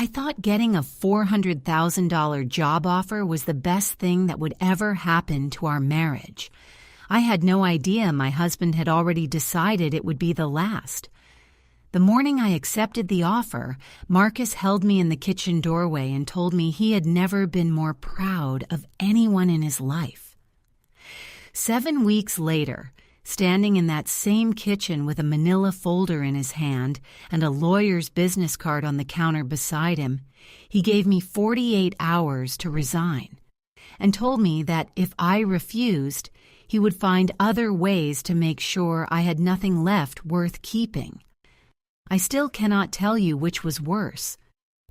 I thought getting a $400,000 job offer was the best thing that would ever happen to our marriage. I had no idea my husband had already decided it would be the last. The morning I accepted the offer, Marcus held me in the kitchen doorway and told me he had never been more proud of anyone in his life. 7 weeks later, standing in that same kitchen with a manila folder in his hand and a lawyer's business card on the counter beside him, he gave me 48 hours to resign and told me that if I refused, he would find other ways to make sure I had nothing left worth keeping. I still cannot tell you which was worse.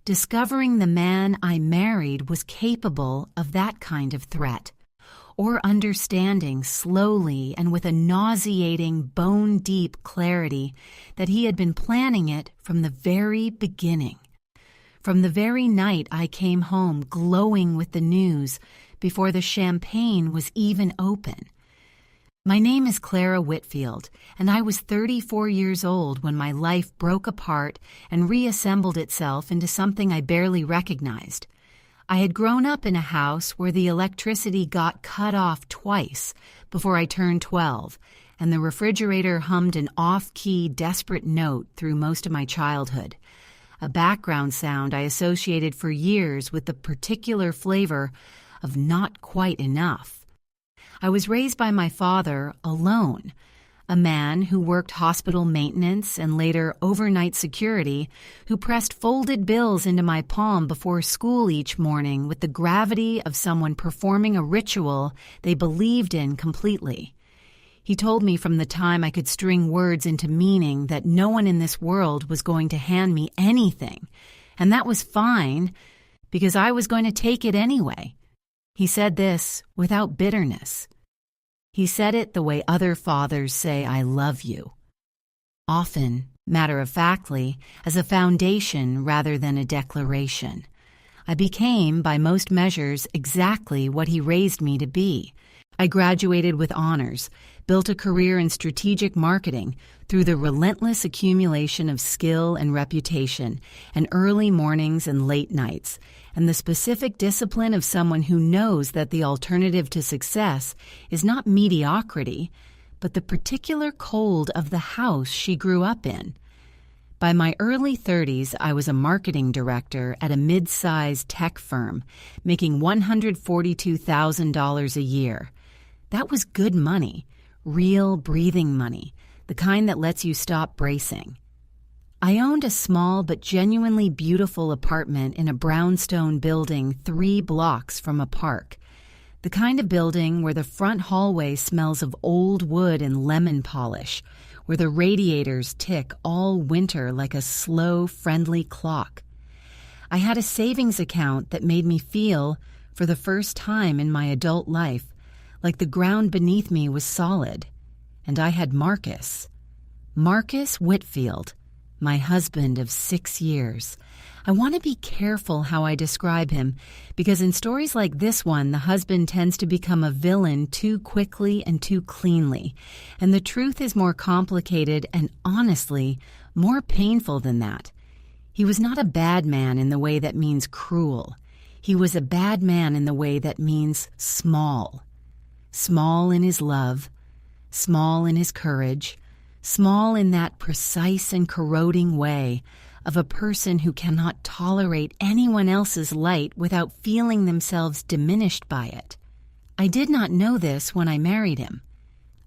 Discovering the man I married was capable of that kind of threat, or understanding slowly and with a nauseating, bone-deep clarity that he had been planning it from the very beginning. From the very night I came home glowing with the news before the champagne was even open. My name is Clara Whitfield, and I was 34 years old when my life broke apart and reassembled itself into something I barely recognized. I had grown up in a house where the electricity got cut off twice before I turned 12, and the refrigerator hummed an off-key, desperate note through most of my childhood, a background sound I associated for years with the particular flavor of not quite enough. I was raised by my father alone, a man who worked hospital maintenance and later overnight security, who pressed folded bills into my palm before school each morning with the gravity of someone performing a ritual they believed in completely. He told me from the time I could string words into meaning that no one in this world was going to hand me anything, and that was fine because I was going to take it anyway. He said this without bitterness. He said it the way other fathers say, "I love you." Often, matter-of-factly, as a foundation rather than a declaration. I became, by most measures, exactly what he raised me to be. I graduated with honors, built a career in strategic marketing through the relentless accumulation of skill and reputation, and early mornings and late nights, and the specific discipline of someone who knows that the alternative to success is not mediocrity, but the particular cold of the house she grew up in. By my early 30s, I was a marketing director at a mid-sized tech firm, making $142,000 a year. That was good money, real breathing money, the kind that lets you stop bracing. I owned a small but genuinely beautiful apartment in a brownstone building 3 blocks from a park, the kind of building where the front hallway smells of old wood and lemon polish, where the radiators tick all winter like a slow, friendly clock. I had a savings account that made me feel, for the first time in my adult life, like the ground beneath me was solid. And I had Marcus Whitfield, my husband of 6 years. I want to be careful how I describe him, because in stories like this one, the husband tends to become a villain too quickly and too cleanly, and the truth is more complicated and, honestly, more painful than that. He was not a bad man in the way that means cruel. He was a bad man in the way that means small. Small in his love, small in his courage, small in that precise and corroding way of a person who cannot tolerate anyone else's light without feeling themselves diminished by it. I did not know this when I married him.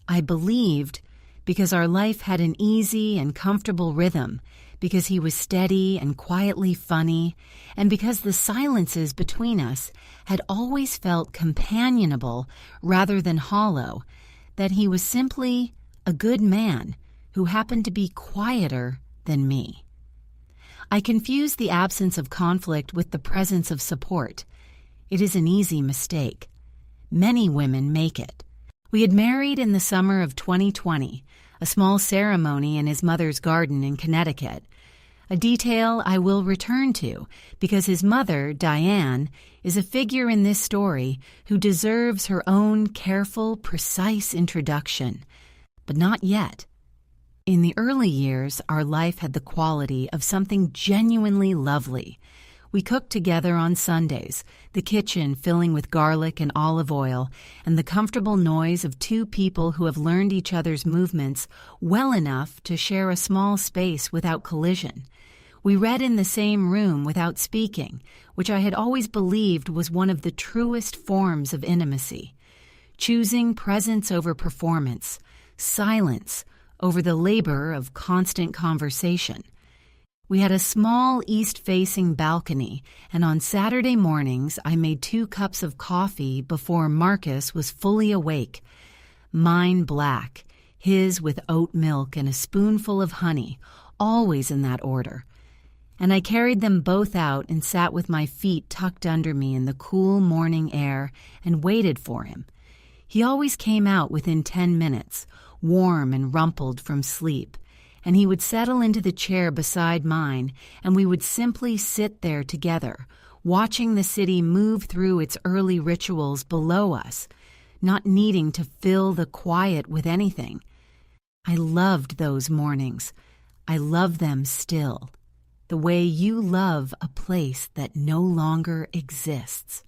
I believed because our life had an easy and comfortable rhythm, because he was steady and quietly funny, and because the silences between us had always felt companionable rather than hollow, that he was simply a good man who happened to be quieter than me. I confuse the absence of conflict with the presence of support. It is an easy mistake. Many women make it. We had married in the summer of 2020, a small ceremony in his mother's garden in Connecticut, a detail I will return to because his mother, Diane, is a figure in this story who deserves her own careful, precise introduction, but not yet. In the early years, our life had the quality of something genuinely lovely. We cooked together on Sundays, the kitchen filling with garlic and olive oil, and the comfortable noise of two people who have learned each other's movements well enough to share a small space without collision. We read in the same room without speaking, which I had always believed was one of the truest forms of intimacy. Choosing presence over performance, silence over the labor of constant conversation. We had a small east-facing balcony, and on Saturday mornings I made 2 cups of coffee before Marcus was fully awake. Mine black, his with oat milk and a spoonful of honey, always in that order. And I carried them both out and sat with my feet tucked under me in the cool morning air and waited for him. He always came out within 10 minutes, warm and rumpled from sleep, and he would settle into the chair beside mine, and we would simply sit there together, watching the city move through its early rituals below us, not needing to fill the quiet with anything. I loved those mornings. I love them still, the way you love a place that no longer exists.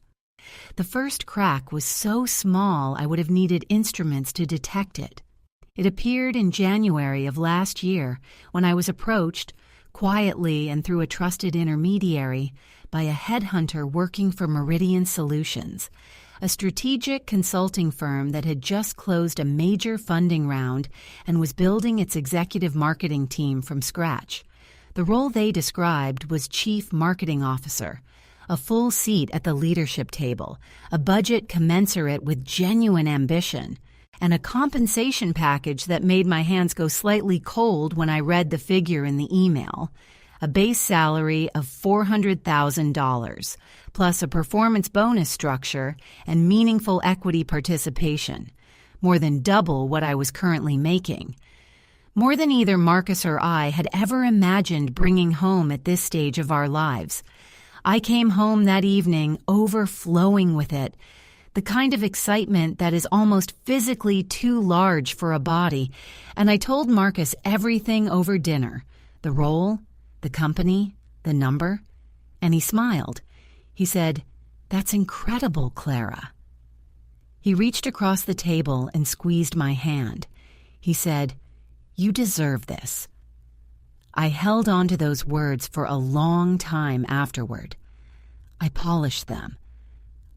The first crack was so small I would have needed instruments to detect it. It appeared in January of last year when I was approached, quietly and through a trusted intermediary, by a headhunter working for Meridian Solutions, a strategic consulting firm that had just closed a major funding round and was building its executive marketing team from scratch. The role they described was Chief Marketing Officer, a full seat at the leadership table, a budget commensurate with genuine ambition, and a compensation package that made my hands go slightly cold when I read the figure in the email. A base salary of $400,000, plus a performance bonus structure and meaningful equity participation, more than double what I was currently making. More than either Marcus or I had ever imagined bringing home at this stage of our lives. I came home that evening overflowing with it, the kind of excitement that is almost physically too large for a body, and I told Marcus everything over dinner, the role, the company, the number, and he smiled. He said, "That's incredible, Clara." He reached across the table and squeezed my hand. He said, "You deserve this." I held on to those words for a long time afterward. I polished them.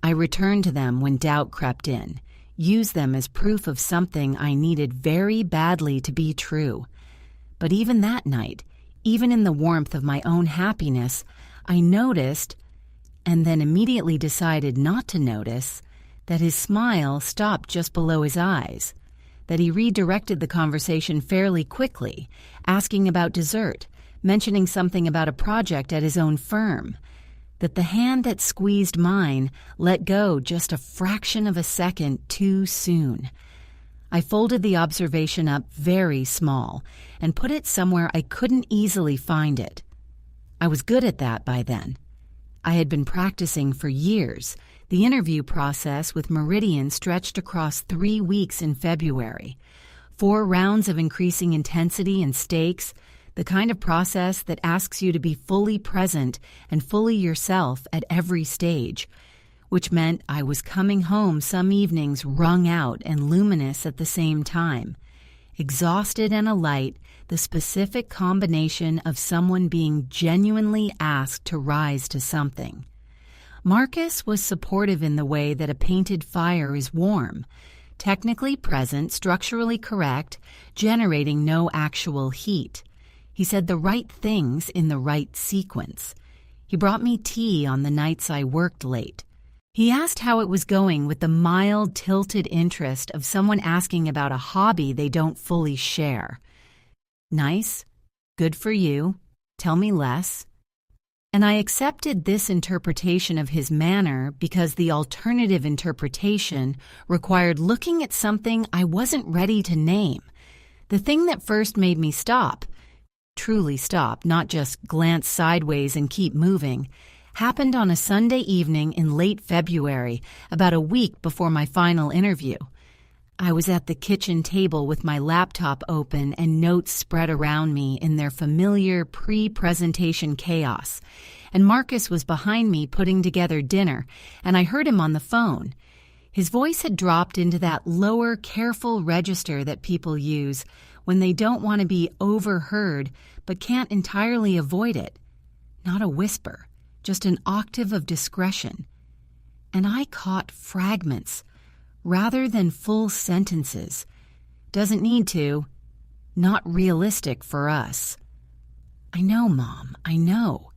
I returned to them when doubt crept in, used them as proof of something I needed very badly to be true. But even that night, even in the warmth of my own happiness, I noticed, and then immediately decided not to notice, that his smile stopped just below his eyes, that he redirected the conversation fairly quickly, asking about dessert, mentioning something about a project at his own firm, that the hand that squeezed mine let go just a fraction of a second too soon. I folded the observation up very small and put it somewhere I couldn't easily find it. I was good at that by then. I had been practicing for years. The interview process with Meridian stretched across 3 weeks in February. 4 rounds of increasing intensity and stakes, the kind of process that asks you to be fully present and fully yourself at every stage, which meant I was coming home some evenings wrung out and luminous at the same time, exhausted and alight, the specific combination of someone being genuinely asked to rise to something. Marcus was supportive in the way that a painted fire is warm, technically present, structurally correct, generating no actual heat. He said the right things in the right sequence. He brought me tea on the nights I worked late. He asked how it was going with the mild, tilted interest of someone asking about a hobby they don't fully share. Nice. Good for you. Tell me less. And I accepted this interpretation of his manner because the alternative interpretation required looking at something I wasn't ready to name. The thing that first made me stop, truly stop, not just glance sideways and keep moving, happened on a Sunday evening in late February, about a week before my final interview. I was at the kitchen table with my laptop open and notes spread around me in their familiar pre-presentation chaos, and Marcus was behind me putting together dinner, and I heard him on the phone. His voice had dropped into that lower, careful register that people use when they don't want to be overheard but can't entirely avoid it. Not a whisper, just an octave of discretion. And I caught fragments, rather than full sentences. Doesn't need to. Not realistic for us. I know, Mom, I know.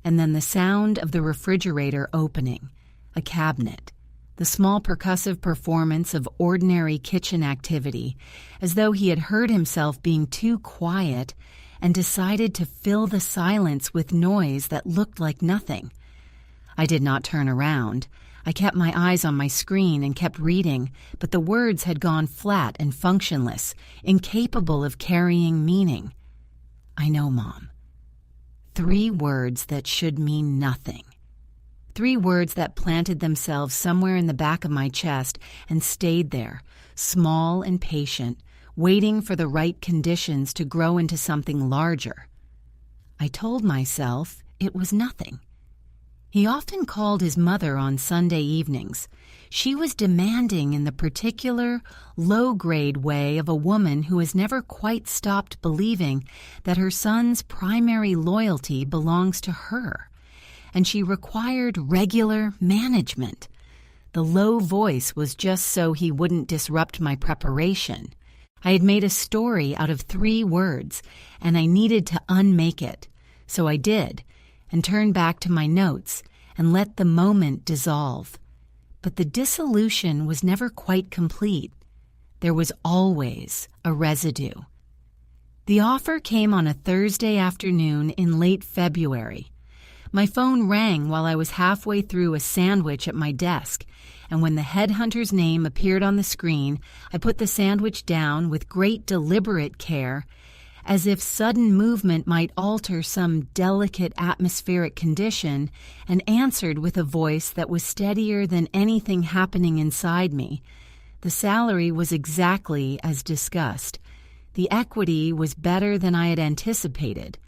And then the sound of the refrigerator opening, a cabinet, the small percussive performance of ordinary kitchen activity, as though he had heard himself being too quiet and decided to fill the silence with noise that looked like nothing. I did not turn around. I kept my eyes on my screen and kept reading, but the words had gone flat and functionless, incapable of carrying meaning. I know, Mom. 3 words that should mean nothing. 3 words that planted themselves somewhere in the back of my chest and stayed there, small and patient, waiting for the right conditions to grow into something larger. I told myself it was nothing. He often called his mother on Sunday evenings. She was demanding in the particular, low-grade way of a woman who has never quite stopped believing that her son's primary loyalty belongs to her, and she required regular management. The low voice was just so he wouldn't disrupt my preparation. I had made a story out of 3 words, and I needed to unmake it. So I did, and turned back to my notes and let the moment dissolve. But the dissolution was never quite complete. There was always a residue. The offer came on a Thursday afternoon in late February. My phone rang while I was halfway through a sandwich at my desk, and when the headhunter's name appeared on the screen, I put the sandwich down with great deliberate care, as if sudden movement might alter some delicate atmospheric condition, and answered with a voice that was steadier than anything happening inside me. The salary was exactly as discussed. The equity was better than I had anticipated.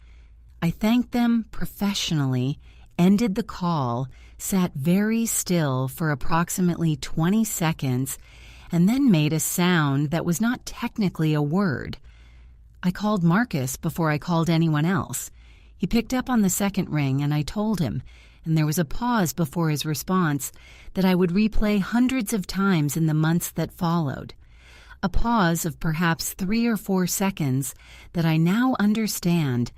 I thanked them professionally, ended the call, sat very still for approximately 20 seconds, and then made a sound that was not technically a word. I called Marcus before I called anyone else. He picked up on the second ring, and I told him, and there was a pause before his response, that I would replay hundreds of times in the months that followed. A pause of perhaps 3 or 4 seconds that I now understand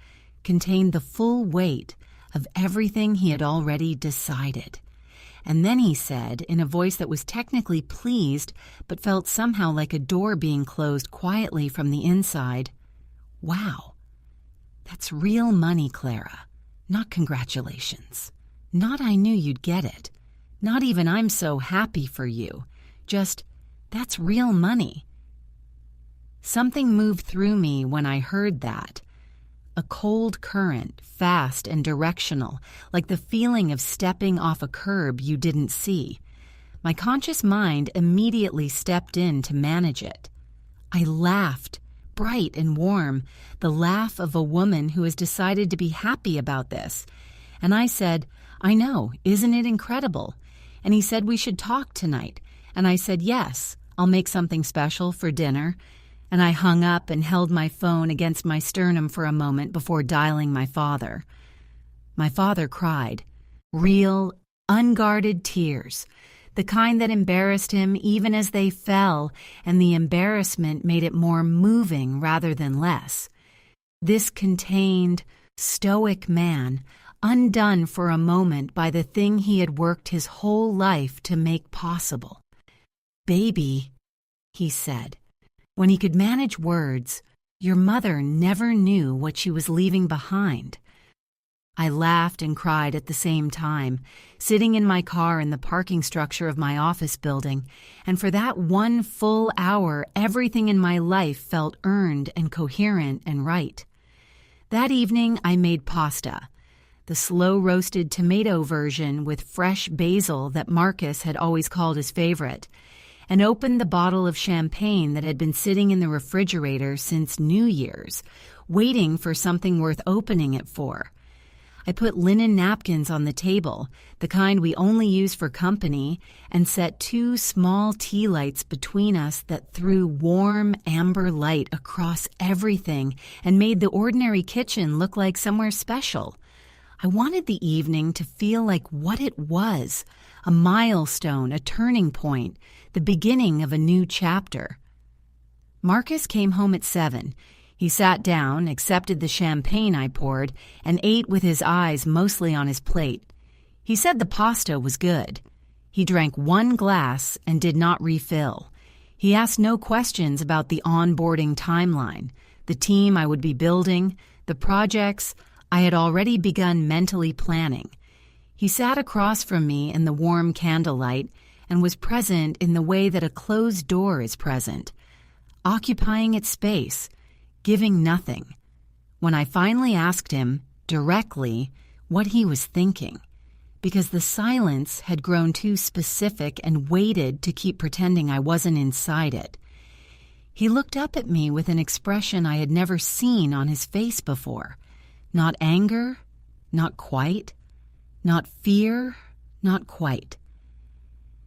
contained the full weight of everything he had already decided. And then he said, in a voice that was technically pleased but felt somehow like a door being closed quietly from the inside, "Wow, that's real money, Clara. Not congratulations. Not I knew you'd get it. Not even I'm so happy for you. Just, that's real money." Something moved through me when I heard that. A cold current, fast and directional, like the feeling of stepping off a curb you didn't see. My conscious mind immediately stepped in to manage it. I laughed, bright and warm, the laugh of a woman who has decided to be happy about this. And I said, "I know, isn't it incredible?" And he said we should talk tonight. And I said, "Yes, I'll make something special for dinner." And I hung up and held my phone against my sternum for a moment before dialing my father. My father cried. Real, unguarded tears. The kind that embarrassed him even as they fell, and the embarrassment made it more moving rather than less. This contained, stoic man, undone for a moment by the thing he had worked his whole life to make possible. "Baby," he said. When he could manage words, your mother never knew what she was leaving behind. I laughed and cried at the same time, sitting in my car in the parking structure of my office building, and for that 1 full hour everything in my life felt earned and coherent and right. That evening I made pasta, the slow-roasted tomato version with fresh basil that Marcus had always called his favorite, and opened the bottle of champagne that had been sitting in the refrigerator since New Year's, waiting for something worth opening it for. I put linen napkins on the table, the kind we only use for company, and set 2 small tea lights between us that threw warm amber light across everything and made the ordinary kitchen look like somewhere special. I wanted the evening to feel like what it was, a milestone, a turning point, the beginning of a new chapter. Marcus came home at 7. He sat down, accepted the champagne I poured, and ate with his eyes mostly on his plate. He said the pasta was good. He drank 1 glass and did not refill. He asked no questions about the onboarding timeline, the team I would be building, the projects I had already begun mentally planning. He sat across from me in the warm candlelight and was present in the way that a closed door is present, occupying its space, giving nothing. When I finally asked him, directly, what he was thinking, because the silence had grown too specific and waited to keep pretending I wasn't inside it, he looked up at me with an expression I had never seen on his face before. Not anger, not quite. Not fear, not quite.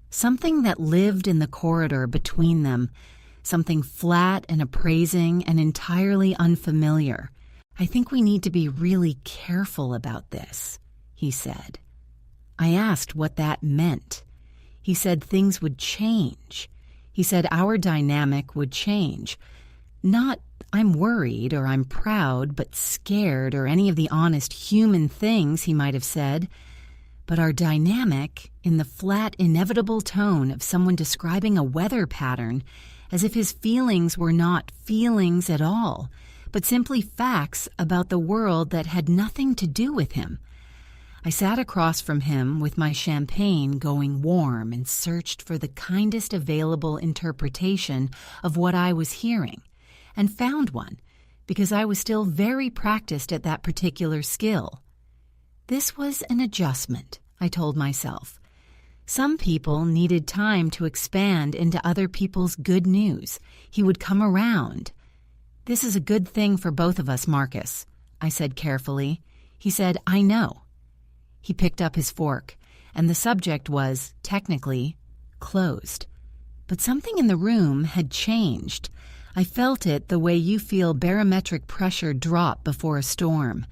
Something that lived in the corridor between them, something flat and appraising and entirely unfamiliar. I think we need to be really careful about this, he said. I asked what that meant. He said things would change. He said our dynamic would change. Not I'm worried or I'm proud, but scared or any of the honest human things he might have said, but our dynamic in the flat, inevitable tone of someone describing a weather pattern as if his feelings were not feelings at all, but simply facts about the world that had nothing to do with him. I sat across from him with my champagne going warm and searched for the kindest available interpretation of what I was hearing, and found one, because I was still very practiced at that particular skill. This was an adjustment, I told myself. Some people needed time to expand into other people's good news. He would come around. This is a good thing for both of us, Marcus, I said carefully. He said, I know. He picked up his fork, and the subject was, technically, closed. But something in the room had changed. I felt it the way you feel barometric pressure drop before a storm.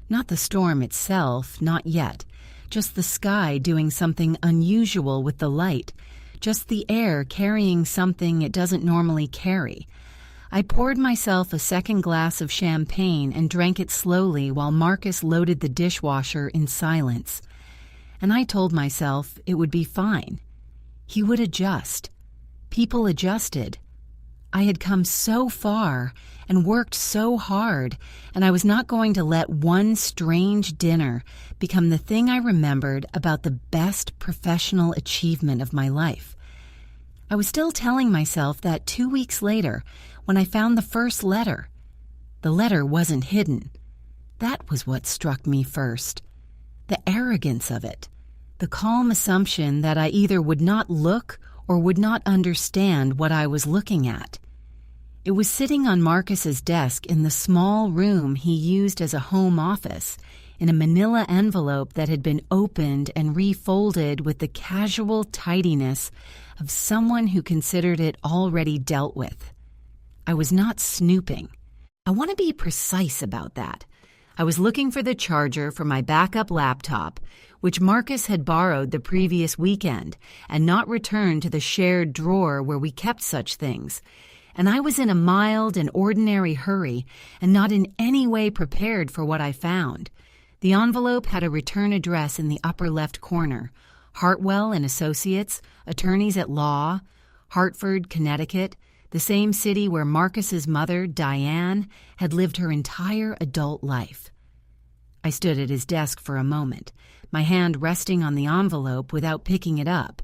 Not the storm itself, not yet. Just the sky doing something unusual with the light. Just the air carrying something it doesn't normally carry. I poured myself a second glass of champagne and drank it slowly while Marcus loaded the dishwasher in silence. And I told myself it would be fine. He would adjust. People adjusted. I had come so far and worked so hard, and I was not going to let one strange dinner become the thing I remembered about the best professional achievement of my life. I was still telling myself that 2 weeks later, when I found the first letter. The letter wasn't hidden. That was what struck me first. The arrogance of it. The calm assumption that I either would not look or would not understand what I was looking at. It was sitting on Marcus's desk in the small room he used as a home office, in a manila envelope that had been opened and refolded with the casual tidiness of someone who considered it already dealt with. I was not snooping. I want to be precise about that. I was looking for the charger for my backup laptop, which Marcus had borrowed the previous weekend and not returned to the shared drawer where we kept such things. And I was in a mild and ordinary hurry and not in any way prepared for what I found. The envelope had a return address in the upper left corner. Hartwell and Associates, attorneys at law, Hartford, Connecticut, the same city where Marcus's mother, Diane, had lived her entire adult life. I stood at his desk for a moment, my hand resting on the envelope without picking it up,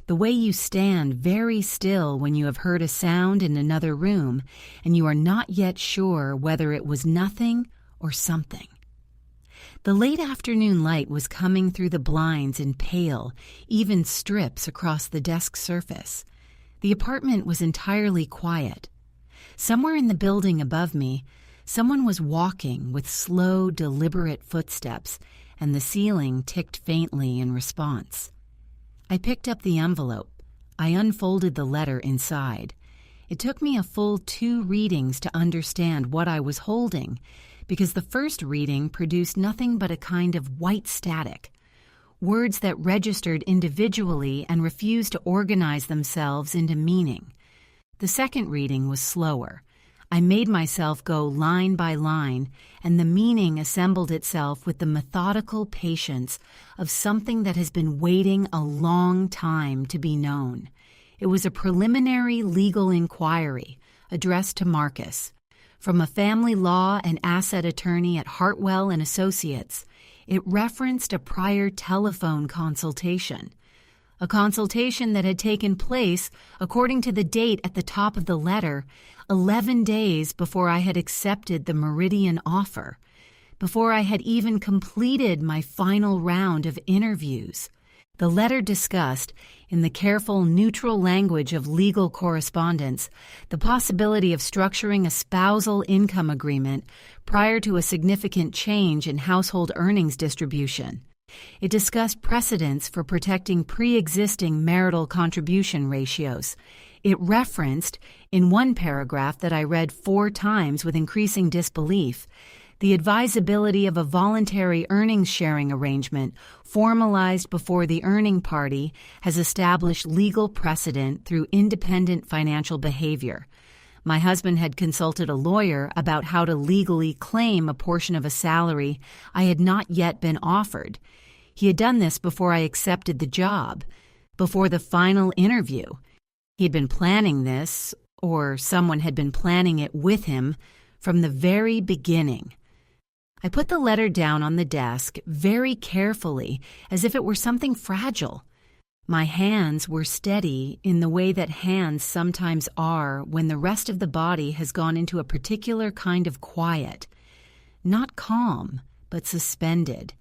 the way you stand very still when you have heard a sound in another room and you are not yet sure whether it was nothing or something. The late afternoon light was coming through the blinds in pale, even strips across the desk surface. The apartment was entirely quiet. Somewhere in the building above me, Someone was walking with slow, deliberate footsteps, and the ceiling ticked faintly in response. I picked up the envelope. I unfolded the letter inside. It took me a full 2 readings to understand what I was holding, because the first reading produced nothing but a kind of white static, words that registered individually and refused to organize themselves into meaning. The second reading was slower. I made myself go line by line, and the meaning assembled itself with the methodical patience of something that has been waiting a long time to be known. It was a preliminary legal inquiry addressed to Marcus. From a family law and asset attorney at Hartwell and Associates, it referenced a prior telephone consultation. A consultation that had taken place, according to the date at the top of the letter, 11 days before I had accepted the Meridian offer, before I had even completed my final round of interviews. The letter discussed, in the careful, neutral language of legal correspondence, the possibility of structuring a spousal income agreement prior to a significant change in household earnings distribution. It discussed precedents for protecting pre-existing marital contribution ratios. It referenced, in one paragraph that I read 4 times with increasing disbelief, the advisability of a voluntary earnings sharing arrangement formalized before the earning party has established legal precedent through independent financial behavior. My husband had consulted a lawyer about how to legally claim a portion of a salary I had not yet been offered. He had done this before I accepted the job, before the final interview. He had been planning this, or someone had been planning it with him, from the very beginning. I put the letter down on the desk very carefully, as if it were something fragile. My hands were steady in the way that hands sometimes are when the rest of the body has gone into a particular kind of quiet. Not calm, but suspended.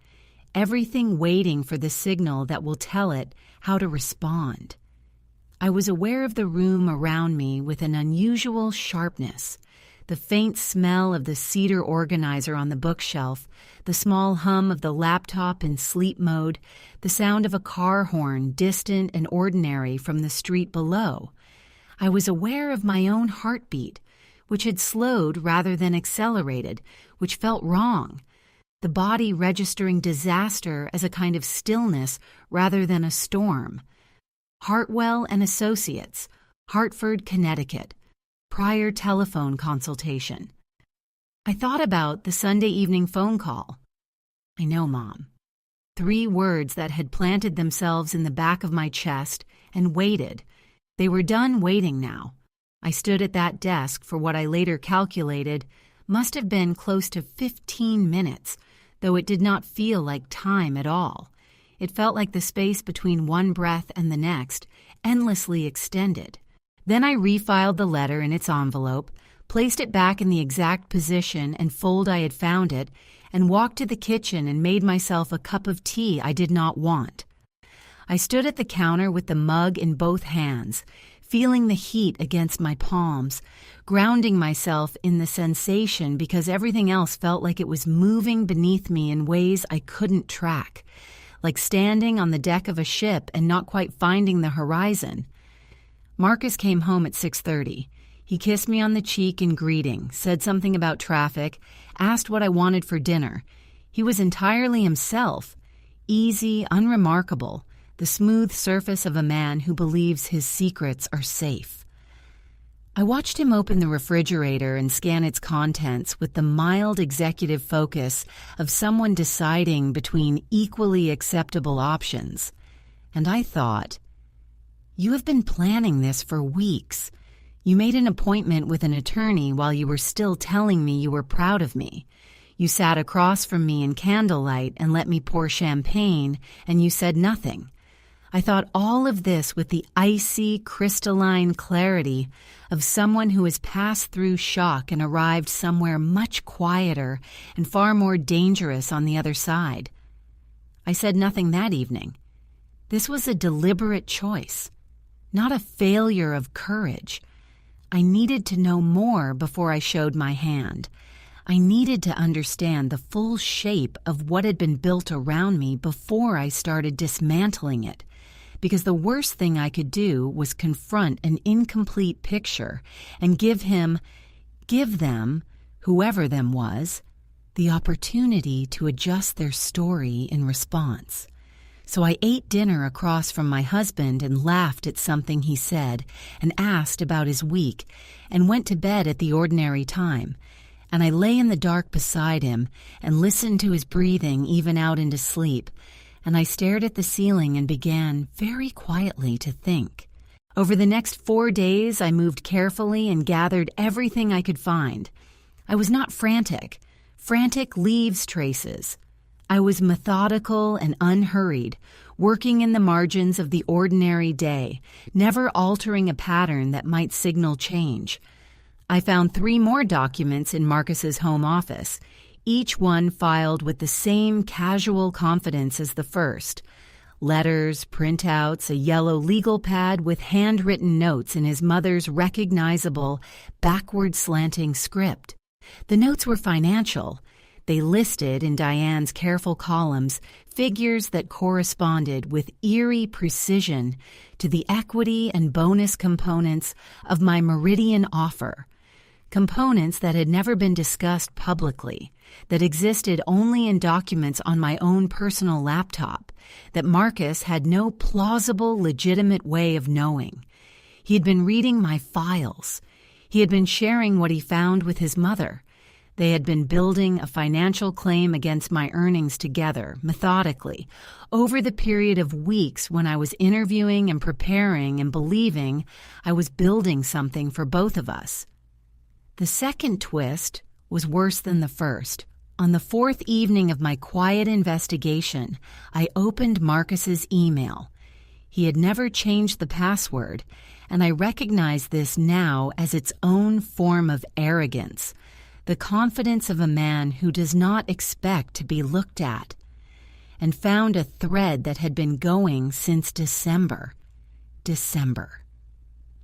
Everything waiting for the signal that will tell it how to respond. I was aware of the room around me with an unusual sharpness. The faint smell of the cedar organizer on the bookshelf, the small hum of the laptop in sleep mode, the sound of a car horn distant and ordinary from the street below. I was aware of my own heartbeat, which had slowed rather than accelerated, which felt wrong. The body registering disaster as a kind of stillness rather than a storm. Hartwell and Associates, Hartford, Connecticut. Prior telephone consultation. I thought about the Sunday evening phone call. I know, Mom. 3 words that had planted themselves in the back of my chest and waited. They were done waiting now. I stood at that desk for what I later calculated must have been close to 15 minutes, though it did not feel like time at all. It felt like the space between one breath and the next, endlessly extended. Then I refiled the letter in its envelope, placed it back in the exact position and fold I had found it, and walked to the kitchen and made myself a cup of tea I did not want. I stood at the counter with the mug in both hands, feeling the heat against my palms, grounding myself in the sensation because everything else felt like it was moving beneath me in ways I couldn't track, like standing on the deck of a ship and not quite finding the horizon. Marcus came home at 6:30. He kissed me on the cheek in greeting, said something about traffic, asked what I wanted for dinner. He was entirely himself, easy, unremarkable, the smooth surface of a man who believes his secrets are safe. I watched him open the refrigerator and scan its contents with the mild executive focus of someone deciding between equally acceptable options. And I thought, you have been planning this for weeks. You made an appointment with an attorney while you were still telling me you were proud of me. You sat across from me in candlelight and let me pour champagne, and you said nothing. I thought all of this with the icy, crystalline clarity of someone who has passed through shock and arrived somewhere much quieter and far more dangerous on the other side. I said nothing that evening. This was a deliberate choice. Not a failure of courage. I needed to know more before I showed my hand. I needed to understand the full shape of what had been built around me before I started dismantling it, because the worst thing I could do was confront an incomplete picture and give them, whoever them was, the opportunity to adjust their story in response. So I ate dinner across from my husband and laughed at something he said and asked about his week and went to bed at the ordinary time. And I lay in the dark beside him and listened to his breathing even out into sleep. And I stared at the ceiling and began very quietly to think. Over the next 4 days, I moved carefully and gathered everything I could find. I was not frantic. Frantic leaves traces. I was methodical and unhurried, working in the margins of the ordinary day, never altering a pattern that might signal change. I found 3 more documents in Marcus's home office, each one filed with the same casual confidence as the first. Letters, printouts, a yellow legal pad with handwritten notes in his mother's recognizable, backward-slanting script. The notes were financial. They listed, in Diane's careful columns, figures that corresponded with eerie precision to the equity and bonus components of my Meridian offer. Components that had never been discussed publicly, that existed only in documents on my own personal laptop, that Marcus had no plausible, legitimate way of knowing. He had been reading my files. He had been sharing what he found with his mother. They had been building a financial claim against my earnings together, methodically, over the period of weeks when I was interviewing and preparing and believing I was building something for both of us. The second twist was worse than the first. On the 4th evening of my quiet investigation, I opened Marcus's email. He had never changed the password, and I recognized this now as its own form of arrogance, the confidence of a man who does not expect to be looked at, and found a thread that had been going since December.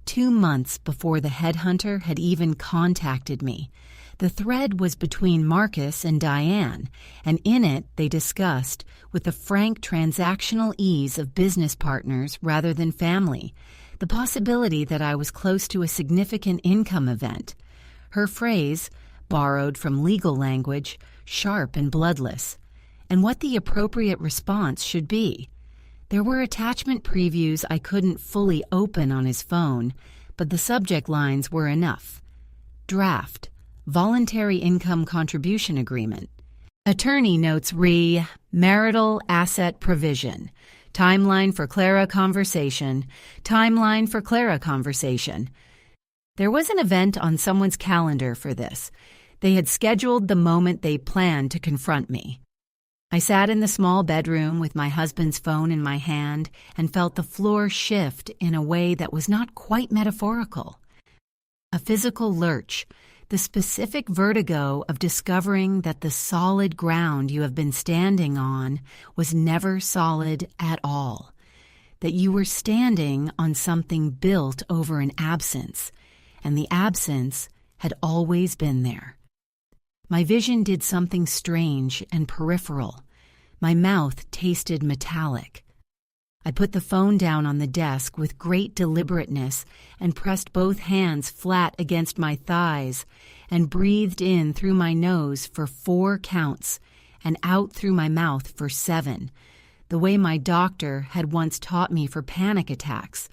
2 months before the headhunter had even contacted me. The thread was between Marcus and Diane, and in it they discussed, with the frank transactional ease of business partners rather than family, the possibility that I was close to a significant income event. Her phrase, borrowed from legal language, sharp and bloodless, and what the appropriate response should be. There were attachment previews I couldn't fully open on his phone, but the subject lines were enough. Draft, voluntary income contribution agreement. Attorney notes marital asset provision. Timeline for Clara conversation. Timeline for Clara conversation. There was an event on someone's calendar for this. They had scheduled the moment they planned to confront me. I sat in the small bedroom with my husband's phone in my hand and felt the floor shift in a way that was not quite metaphorical. A physical lurch, the specific vertigo of discovering that the solid ground you have been standing on was never solid at all, that you were standing on something built over an absence, and the absence had always been there. My vision did something strange and peripheral. My mouth tasted metallic. I put the phone down on the desk with great deliberateness and pressed both hands flat against my thighs and breathed in through my nose for 4 counts and out through my mouth for 7, the way my doctor had once taught me for panic attacks,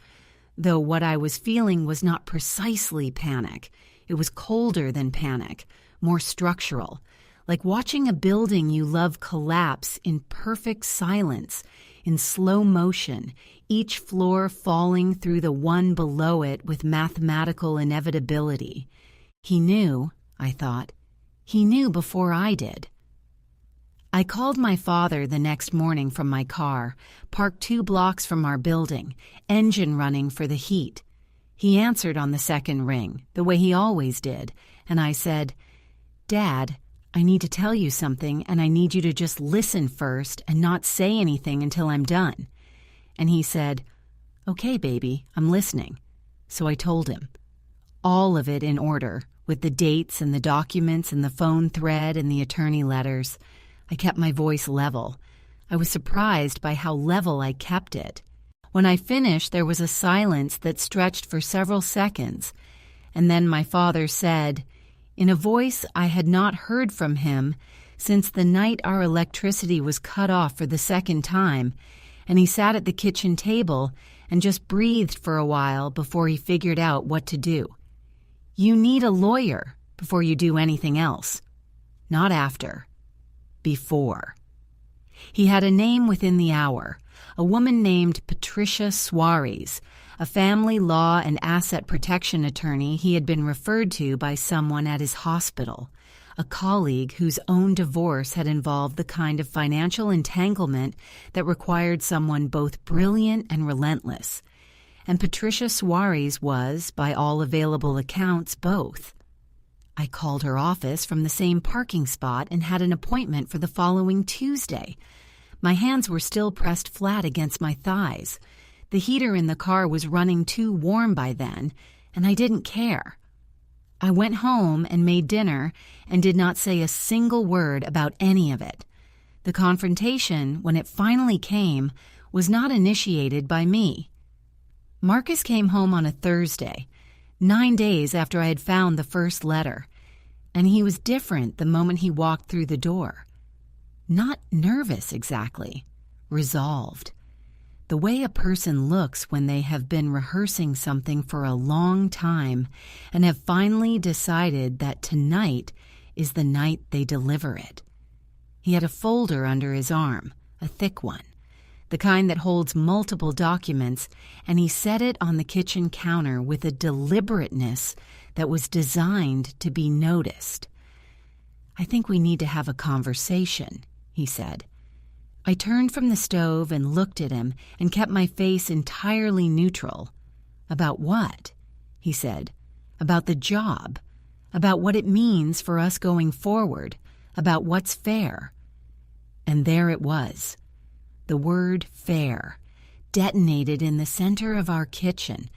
though what I was feeling was not precisely panic. It was colder than panic, more structural, like watching a building you love collapse in perfect silence, in slow motion, each floor falling through the one below it with mathematical inevitability. He knew, I thought. He knew before I did. I called my father the next morning from my car, parked 2 blocks from our building, engine running for the heat. He answered on the second ring, the way he always did, and I said, "Dad, I need to tell you something, and I need you to just listen first and not say anything until I'm done." And he said, "Okay, baby, I'm listening." So I told him. All of it in order, with the dates and the documents and the phone thread and the attorney letters. I kept my voice level. I was surprised by how level I kept it. When I finished, there was a silence that stretched for several seconds, and then my father said, in a voice I had not heard from him since the night our electricity was cut off for the second time, and he sat at the kitchen table and just breathed for a while before he figured out what to do. You need a lawyer before you do anything else. Not after. Before. He had a name within the hour, a woman named Patricia Suarez, a family law and asset protection attorney he had been referred to by someone at his hospital, a colleague whose own divorce had involved the kind of financial entanglement that required someone both brilliant and relentless. And Patricia Suarez was, by all available accounts, both. I called her office from the same parking spot and had an appointment for the following Tuesday. My hands were still pressed flat against my thighs. The heater in the car was running too warm by then, and I didn't care. I went home and made dinner and did not say a single word about any of it. The confrontation, when it finally came, was not initiated by me. Marcus came home on a Thursday, 9 days after I had found the first letter, and he was different the moment he walked through the door. Not nervous exactly, resolved. The way a person looks when they have been rehearsing something for a long time and have finally decided that tonight is the night they deliver it. He had a folder under his arm, a thick one, the kind that holds multiple documents, and he set it on the kitchen counter with a deliberateness that was designed to be noticed. "I think we need to have a conversation," he said. I turned from the stove and looked at him and kept my face entirely neutral. "About what?" he said. "About the job. About what it means for us going forward. About what's fair." And there it was. The word fair, detonated in the center of our kitchen,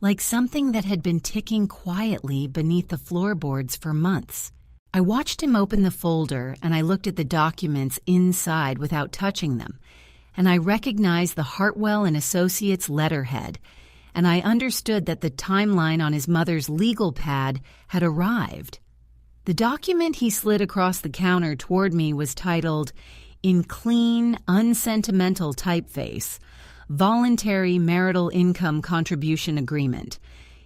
like something that had been ticking quietly beneath the floorboards for months. I watched him open the folder, and I looked at the documents inside without touching them, and I recognized the Hartwell and Associates letterhead, and I understood that the timeline on his mother's legal pad had arrived. The document he slid across the counter toward me was titled, in clean, unsentimental typeface, Voluntary Marital Income Contribution Agreement.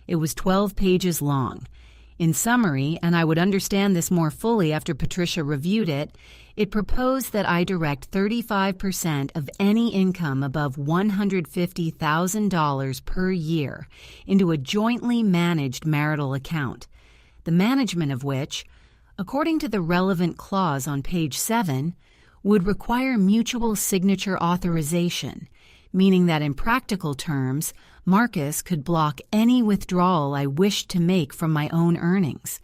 It was 12 pages long. In summary, and I would understand this more fully after Patricia reviewed it, it proposed that I direct 35% of any income above $150,000 per year into a jointly managed marital account, the management of which, according to the relevant clause on page 7, would require mutual signature authorization, meaning that in practical terms, Marcus could block any withdrawal I wished to make from my own earnings.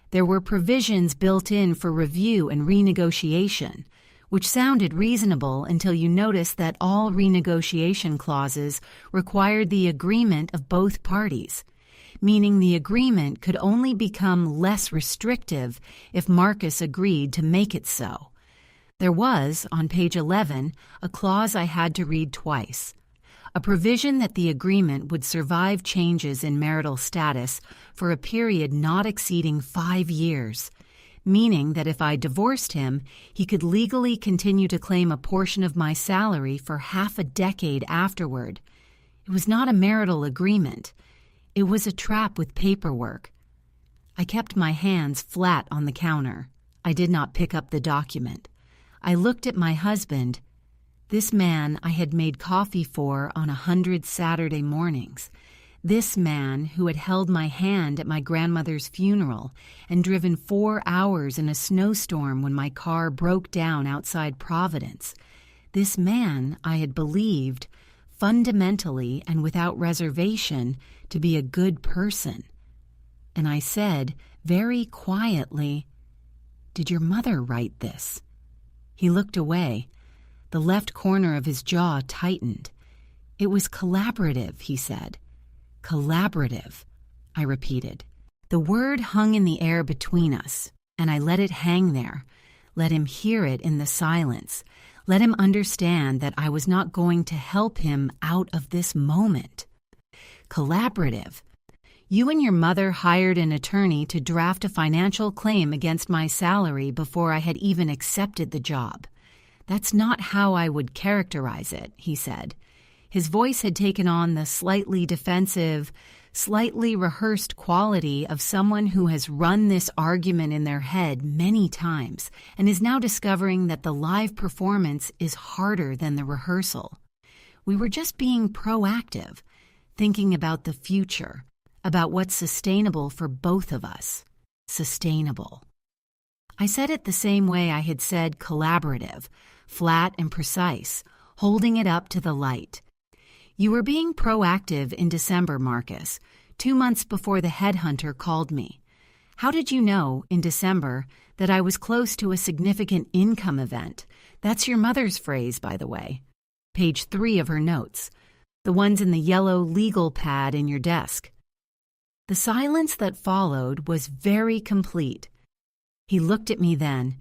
There were provisions built in for review and renegotiation, which sounded reasonable until you noticed that all renegotiation clauses required the agreement of both parties, meaning the agreement could only become less restrictive if Marcus agreed to make it so. There was, on page 11, a clause I had to read twice, a provision that the agreement would survive changes in marital status for a period not exceeding 5 years, meaning that if I divorced him, he could legally continue to claim a portion of my salary for half a decade afterward. It was not a marital agreement. It was a trap with paperwork. I kept my hands flat on the counter. I did not pick up the document. I looked at my husband, this man I had made coffee for on 100 Saturday mornings, this man who had held my hand at my grandmother's funeral and driven 4 hours in a snowstorm when my car broke down outside Providence, this man I had believed, fundamentally and without reservation, to be a good person. And I said, very quietly, "Did your mother write this?" He looked away. The left corner of his jaw tightened. "It was collaborative," he said. "Collaborative," I repeated. The word hung in the air between us, and I let it hang there, let him hear it in the silence, let him understand that I was not going to help him out of this moment. Collaborative. You and your mother hired an attorney to draft a financial claim against my salary before I had even accepted the job. That's not how I would characterize it, he said. His voice had taken on the slightly defensive, slightly rehearsed quality of someone who has run this argument in their head many times and is now discovering that the live performance is harder than the rehearsal. We were just being proactive, thinking about the future, about what's sustainable for both of us. Sustainable. I said it the same way I had said collaborative, flat and precise, holding it up to the light. You were being proactive in December, Marcus, 2 months before the headhunter called me. How did you know, in December, that I was close to a significant income event? That's your mother's phrase, by the way. Page 3 of her notes, the ones in the yellow legal pad in your desk. The silence that followed was very complete. He looked at me then,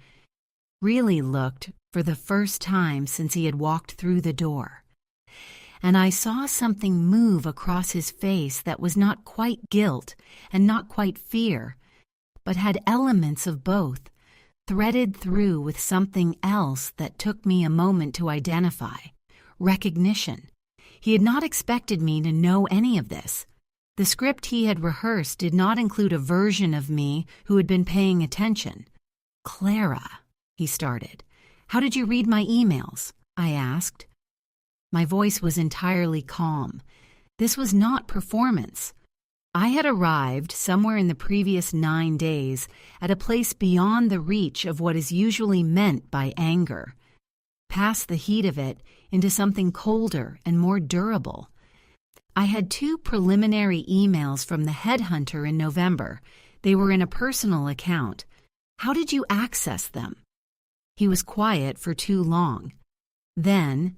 really looked for the first time since he had walked through the door. And I saw something move across his face that was not quite guilt and not quite fear, but had elements of both, threaded through with something else that took me a moment to identify. Recognition. He had not expected me to know any of this. The script he had rehearsed did not include a version of me who had been paying attention. "Clara," he started. "How did you read my emails?" I asked. My voice was entirely calm. This was not performance. I had arrived somewhere in the previous 9 days at a place beyond the reach of what is usually meant by anger, past the heat of it into something colder and more durable. I had 2 preliminary emails from the headhunter in November. They were in a personal account. How did you access them? He was quiet for too long. Then,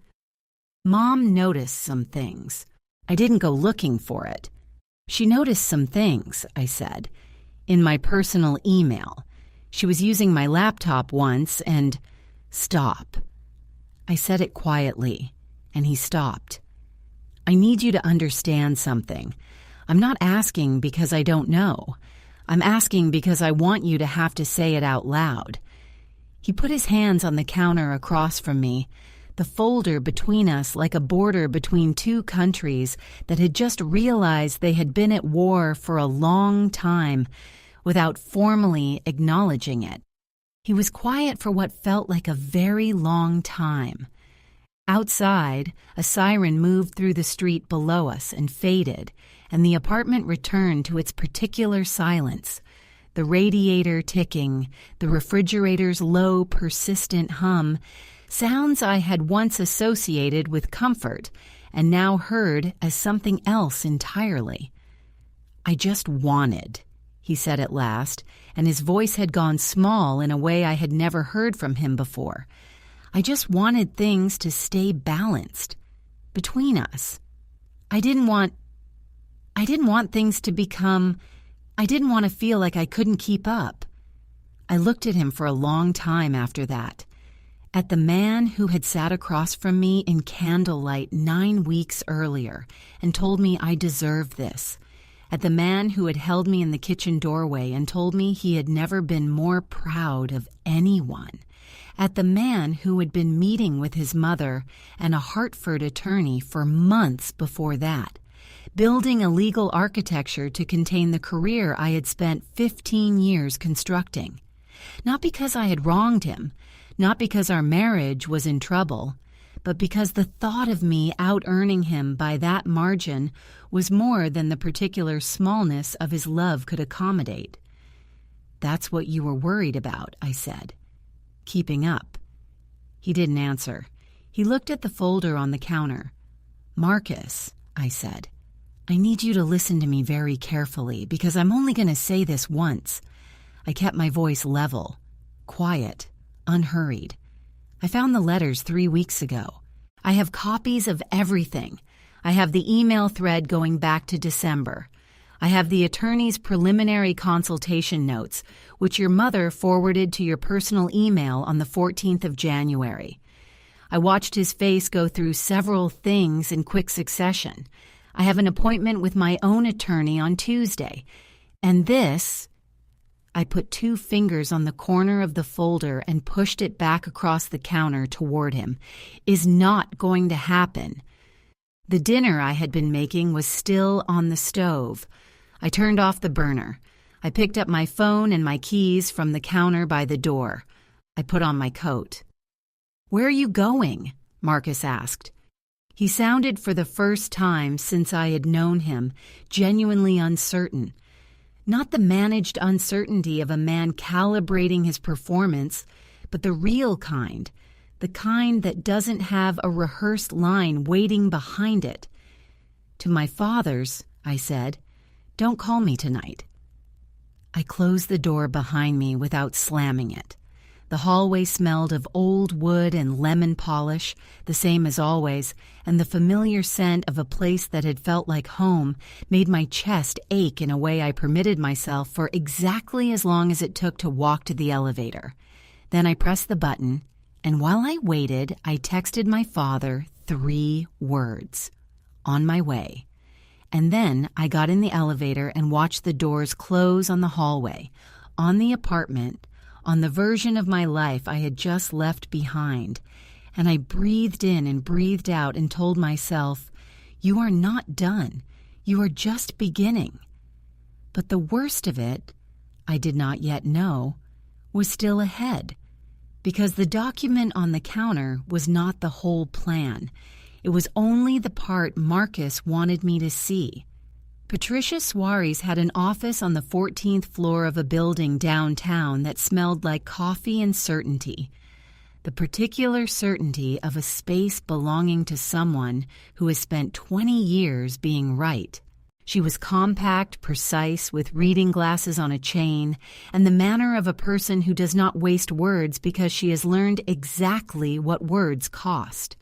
Mom noticed some things. I didn't go looking for it. She noticed some things, I said, in my personal email. She was using my laptop once and... Stop. I said it quietly, and he stopped. I need you to understand something. I'm not asking because I don't know. I'm asking because I want you to have to say it out loud. He put his hands on the counter across from me, the folder between us like a border between 2 countries that had just realized they had been at war for a long time without formally acknowledging it. He was quiet for what felt like a very long time. Outside, a siren moved through the street below us and faded, and the apartment returned to its particular silence. The radiator ticking, the refrigerator's low, persistent hum, sounds I had once associated with comfort and now heard as something else entirely. I just wanted, he said at last, and his voice had gone small in a way I had never heard from him before. I just wanted things to stay balanced between us. I didn't want things to become... I didn't want to feel like I couldn't keep up. I looked at him for a long time after that. At the man who had sat across from me in candlelight 9 weeks earlier and told me I deserved this. At the man who had held me in the kitchen doorway and told me he had never been more proud of anyone. At the man who had been meeting with his mother and a Hartford attorney for months before that, building a legal architecture to contain the career I had spent 15 years constructing. Not because I had wronged him, not because our marriage was in trouble, but because the thought of me out-earning him by that margin was more than the particular smallness of his love could accommodate. "That's what you were worried about," I said. "Keeping up." He didn't answer. He looked at the folder on the counter. "Marcus," I said, "I need you to listen to me very carefully because I'm only going to say this once." I kept my voice level, quiet, unhurried. I found the letters 3 weeks ago. I have copies of everything. I have the email thread going back to December. I have the attorney's preliminary consultation notes, which your mother forwarded to your personal email on the 14th of January. I watched his face go through several things in quick succession. I have an appointment with my own attorney on Tuesday. And this, I put 2 fingers on the corner of the folder and pushed it back across the counter toward him, is not going to happen. The dinner I had been making was still on the stove. I turned off the burner. I picked up my phone and my keys from the counter by the door. I put on my coat. "Where are you going?" Marcus asked. He sounded for the first time since I had known him, genuinely uncertain. Not the managed uncertainty of a man calibrating his performance, but the real kind, the kind that doesn't have a rehearsed line waiting behind it. "To my father's," I said. "Don't call me tonight." I closed the door behind me without slamming it. The hallway smelled of old wood and lemon polish, the same as always, and the familiar scent of a place that had felt like home made my chest ache in a way I permitted myself for exactly as long as it took to walk to the elevator. Then I pressed the button, and while I waited, I texted my father 3 words: "On my way." And then I got in the elevator and watched the doors close on the hallway, on the apartment, on the version of my life I had just left behind, and I breathed in and breathed out and told myself, "You are not done. You are just beginning." But the worst of it, I did not yet know, was still ahead, because the document on the counter was not the whole plan. It was only the part Marcus wanted me to see. Patricia Suarez had an office on the 14th floor of a building downtown that smelled like coffee and certainty. The particular certainty of a space belonging to someone who has spent 20 years being right. She was compact, precise, with reading glasses on a chain, and the manner of a person who does not waste words because she has learned exactly what words cost.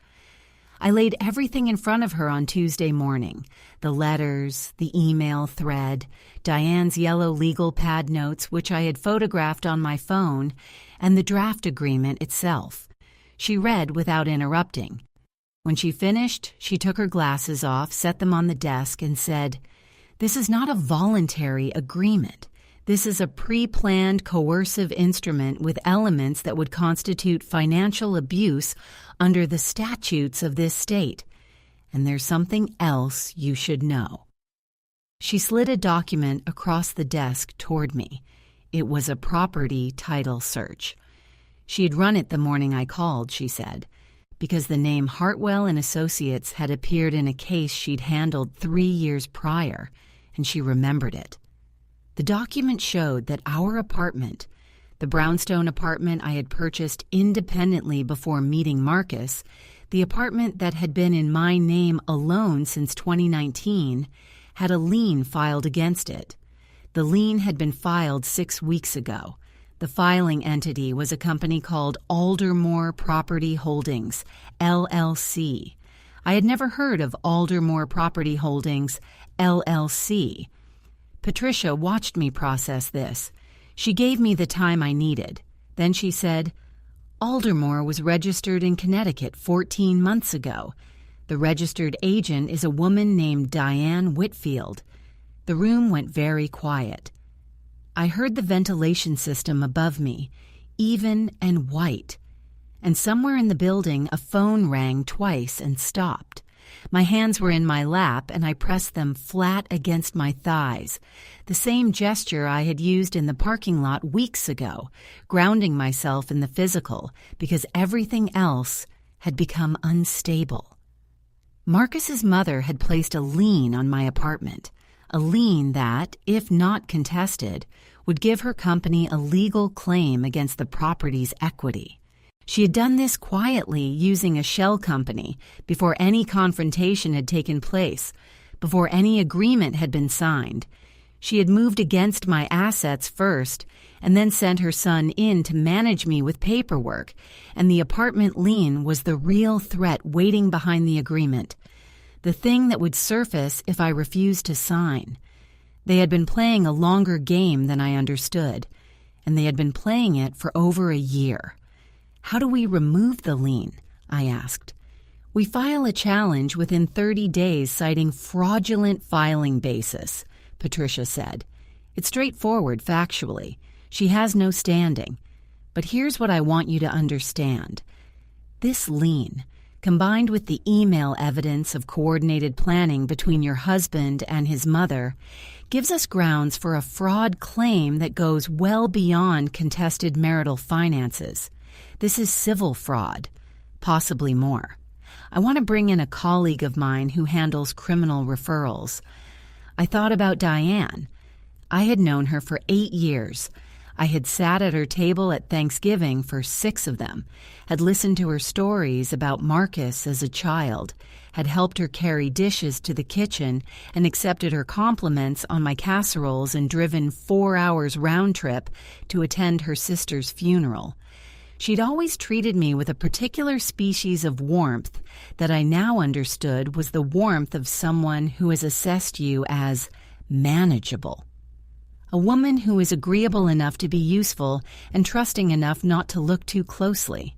I laid everything in front of her on Tuesday morning: the letters, the email thread, Diane's yellow legal pad notes, which I had photographed on my phone, and the draft agreement itself. She read without interrupting. When she finished, she took her glasses off, set them on the desk, and said, "This is not a voluntary agreement. This is a pre-planned coercive instrument with elements that would constitute financial abuse under the statutes of this state. And there's something else you should know." She slid a document across the desk toward me. It was a property title search. She had run it the morning I called, she said, because the name Hartwell and Associates had appeared in a case she'd handled 3 years prior, and she remembered it. The document showed that our apartment, the brownstone apartment I had purchased independently before meeting Marcus, the apartment that had been in my name alone since 2019, had a lien filed against it. The lien had been filed 6 weeks ago. The filing entity was a company called Aldermore Property Holdings, LLC. I had never heard of Aldermore Property Holdings, LLC. Patricia watched me process this. She gave me the time I needed. Then she said, "Aldermore was registered in Connecticut 14 months ago. The registered agent is a woman named Diane Whitfield." The room went very quiet. I heard the ventilation system above me, even and white. And somewhere in the building, a phone rang twice and stopped. My hands were in my lap, and I pressed them flat against my thighs, the same gesture I had used in the parking lot weeks ago, grounding myself in the physical, because everything else had become unstable. Marcus's mother had placed a lien on my apartment, a lien that, if not contested, would give her company a legal claim against the property's equity. She had done this quietly using a shell company before any confrontation had taken place, before any agreement had been signed. She had moved against my assets first and then sent her son in to manage me with paperwork, and the apartment lien was the real threat waiting behind the agreement, the thing that would surface if I refused to sign. They had been playing a longer game than I understood, and they had been playing it for over a year. How do we remove the lien? I asked. We file a challenge within 30 days citing fraudulent filing basis, Patricia said. It's straightforward factually. She has no standing. But here's what I want you to understand. This lien, combined with the email evidence of coordinated planning between your husband and his mother, gives us grounds for a fraud claim that goes well beyond contested marital finances. This is civil fraud, possibly more. I want to bring in a colleague of mine who handles criminal referrals. I thought about Diane. I had known her for 8 years. I had sat at her table at Thanksgiving for 6 of them, had listened to her stories about Marcus as a child, had helped her carry dishes to the kitchen, and accepted her compliments on my casseroles and driven 4 hours round trip to attend her sister's funeral. She'd always treated me with a particular species of warmth that I now understood was the warmth of someone who has assessed you as manageable. A woman who is agreeable enough to be useful and trusting enough not to look too closely.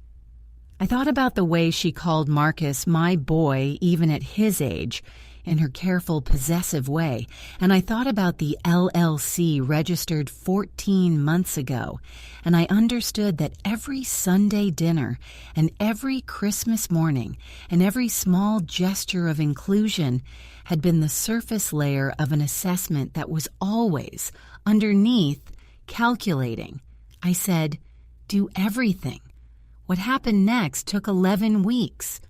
I thought about the way she called Marcus my boy even at his age, in her careful, possessive way, and I thought about the LLC registered 14 months ago, and I understood that every Sunday dinner and every Christmas morning and every small gesture of inclusion had been the surface layer of an assessment that was always, underneath, calculating. I said, do everything. What happened next took 11 weeks.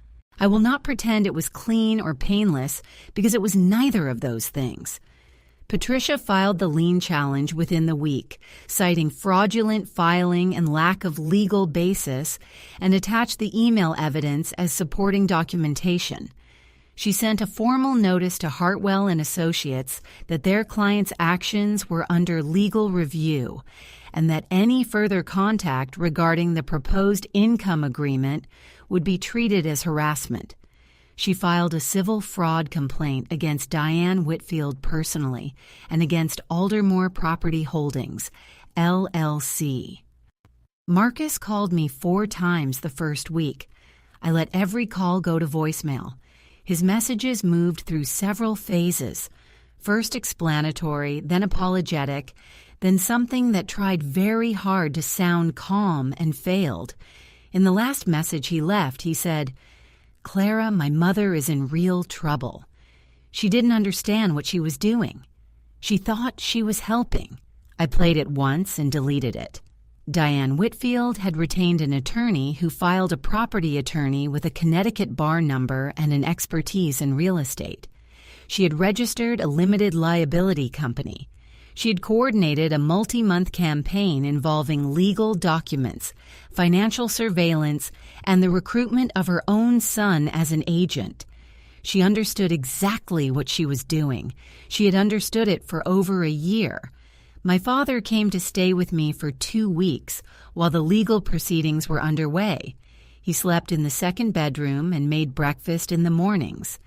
I will not pretend it was clean or painless because it was neither of those things. Patricia filed the lien challenge within the week, citing fraudulent filing and lack of legal basis, and attached the email evidence as supporting documentation. She sent a formal notice to Hartwell and Associates that their client's actions were under legal review and that any further contact regarding the proposed income agreement would be treated as harassment. She filed a civil fraud complaint against Diane Whitfield personally and against Aldermore Property Holdings, LLC. Marcus called me 4 times the first week. I let every call go to voicemail. His messages moved through several phases, first explanatory, then apologetic, then something that tried very hard to sound calm and failed. In the last message he left, he said, "Clara, my mother is in real trouble." She didn't understand what she was doing. She thought she was helping. I played it once and deleted it. Diane Whitfield had retained an attorney who filed a property attorney with a Connecticut bar number and an expertise in real estate. She had registered a limited liability company. She had coordinated a multi-month campaign involving legal documents, financial surveillance, and the recruitment of her own son as an agent. She understood exactly what she was doing. She had understood it for over a year. My father came to stay with me for 2 weeks while the legal proceedings were underway. He slept in the second bedroom and made breakfast in the mornings,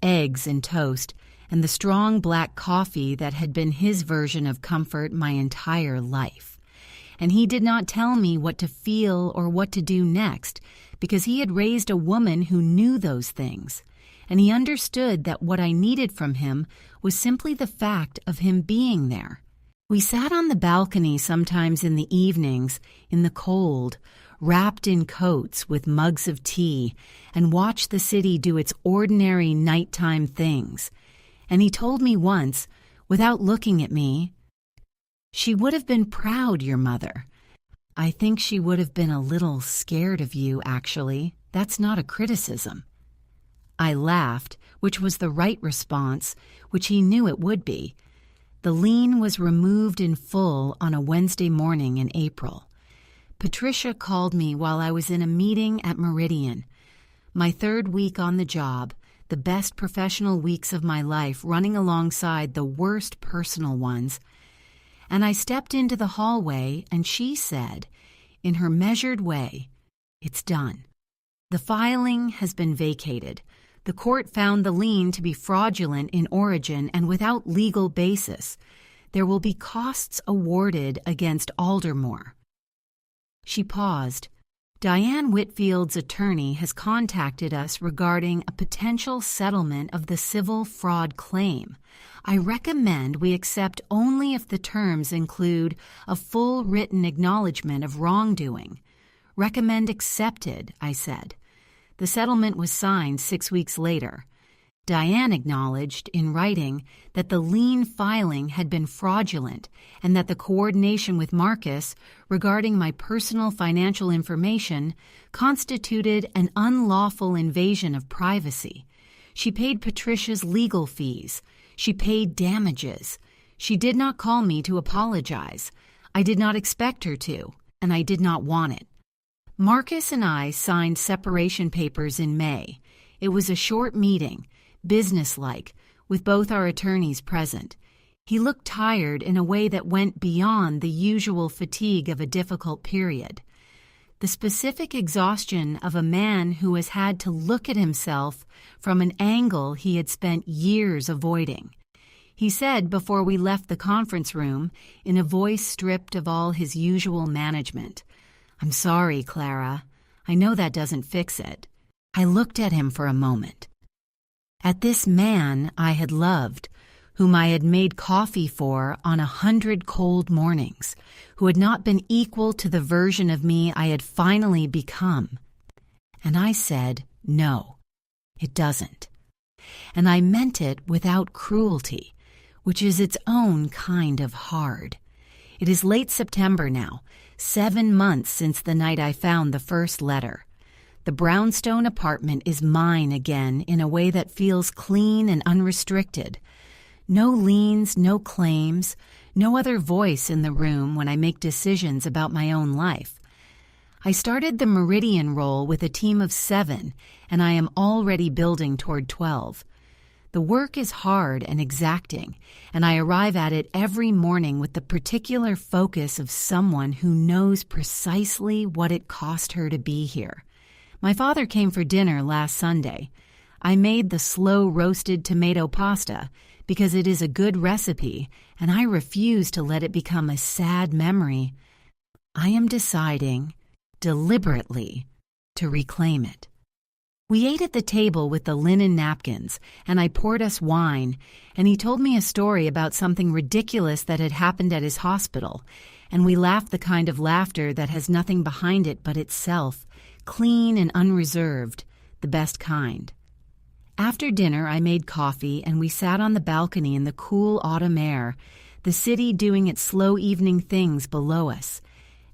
eggs and toast, and the strong black coffee that had been his version of comfort my entire life. And he did not tell me what to feel or what to do next, because he had raised a woman who knew those things, and he understood that what I needed from him was simply the fact of him being there. We sat on the balcony sometimes in the evenings, in the cold, wrapped in coats with mugs of tea, and watched the city do its ordinary nighttime things. And he told me once, without looking at me, "She would have been proud, your mother. I think she would have been a little scared of you, actually. That's not a criticism." I laughed, which was the right response, which he knew it would be. The lien was removed in full on a Wednesday morning in April. Patricia called me while I was in a meeting at Meridian. My 3rd week on the job, the best professional weeks of my life running alongside the worst personal ones. And I stepped into the hallway and she said, in her measured way, "It's done. The filing has been vacated. The court found the lien to be fraudulent in origin and without legal basis. There will be costs awarded against Aldermore." She paused. "Diane Whitfield's attorney has contacted us regarding a potential settlement of the civil fraud claim. I recommend we accept only if the terms include a full written acknowledgement of wrongdoing." "Recommend accepted," I said. The settlement was signed 6 weeks later. Diane acknowledged, in writing, that the lien filing had been fraudulent and that the coordination with Marcus regarding my personal financial information constituted an unlawful invasion of privacy. She paid Patricia's legal fees. She paid damages. She did not call me to apologize. I did not expect her to, and I did not want it. Marcus and I signed separation papers in May. It was a short meeting, businesslike, with both our attorneys present. He looked tired in a way that went beyond the usual fatigue of a difficult period. The specific exhaustion of a man who has had to look at himself from an angle he had spent years avoiding. He said before we left the conference room, in a voice stripped of all his usual management, "I'm sorry, Clara. I know that doesn't fix it." I looked at him for a moment. At this man I had loved, whom I had made coffee for on 100 cold mornings, who had not been equal to the version of me I had finally become. And I said, "No, it doesn't." And I meant it without cruelty, which is its own kind of hard. It is late September now, 7 months since the night I found the first letter. The brownstone apartment is mine again in a way that feels clean and unrestricted. No liens, no claims, no other voice in the room when I make decisions about my own life. I started the Meridian role with a team of 7, and I am already building toward 12. The work is hard and exacting, and I arrive at it every morning with the particular focus of someone who knows precisely what it cost her to be here. My father came for dinner last Sunday. I made the slow-roasted tomato pasta because it is a good recipe, and I refuse to let it become a sad memory. I am deciding, deliberately, to reclaim it. We ate at the table with the linen napkins, and I poured us wine, and he told me a story about something ridiculous that had happened at his hospital, and we laughed the kind of laughter that has nothing behind it but itself, clean and unreserved, the best kind. After dinner, I made coffee, and we sat on the balcony in the cool autumn air, the city doing its slow evening things below us.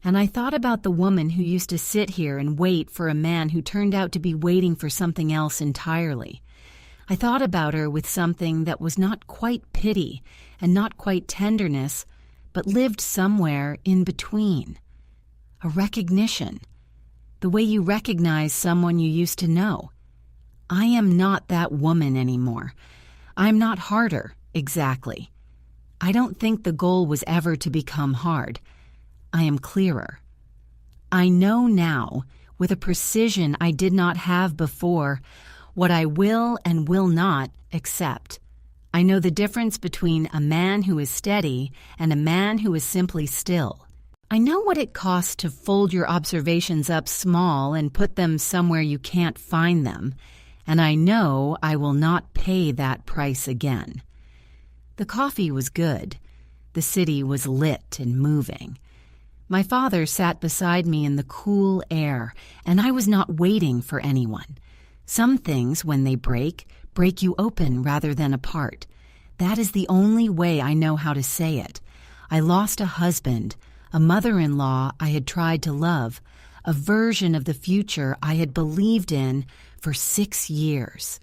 And I thought about the woman who used to sit here and wait for a man who turned out to be waiting for something else entirely. I thought about her with something that was not quite pity and not quite tenderness, but lived somewhere in between. A recognition. The way you recognize someone you used to know. I am not that woman anymore. I'm not harder, exactly. I don't think the goal was ever to become hard. I am clearer. I know now, with a precision I did not have before, what I will and will not accept. I know the difference between a man who is steady and a man who is simply still. I know what it costs to fold your observations up small and put them somewhere you can't find them, and I know I will not pay that price again. The coffee was good. The city was lit and moving. My father sat beside me in the cool air, and I was not waiting for anyone. Some things, when they break you open rather than apart. That is the only way I know how to say it. I lost a husband, a mother-in-law I had tried to love, a version of the future I had believed in for 6 years.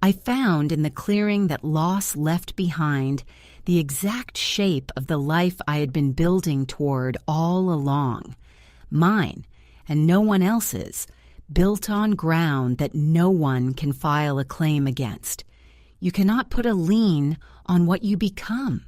I found in the clearing that loss left behind the exact shape of the life I had been building toward all along. Mine, and no one else's, built on ground that no one can file a claim against. You cannot put a lien on what you become.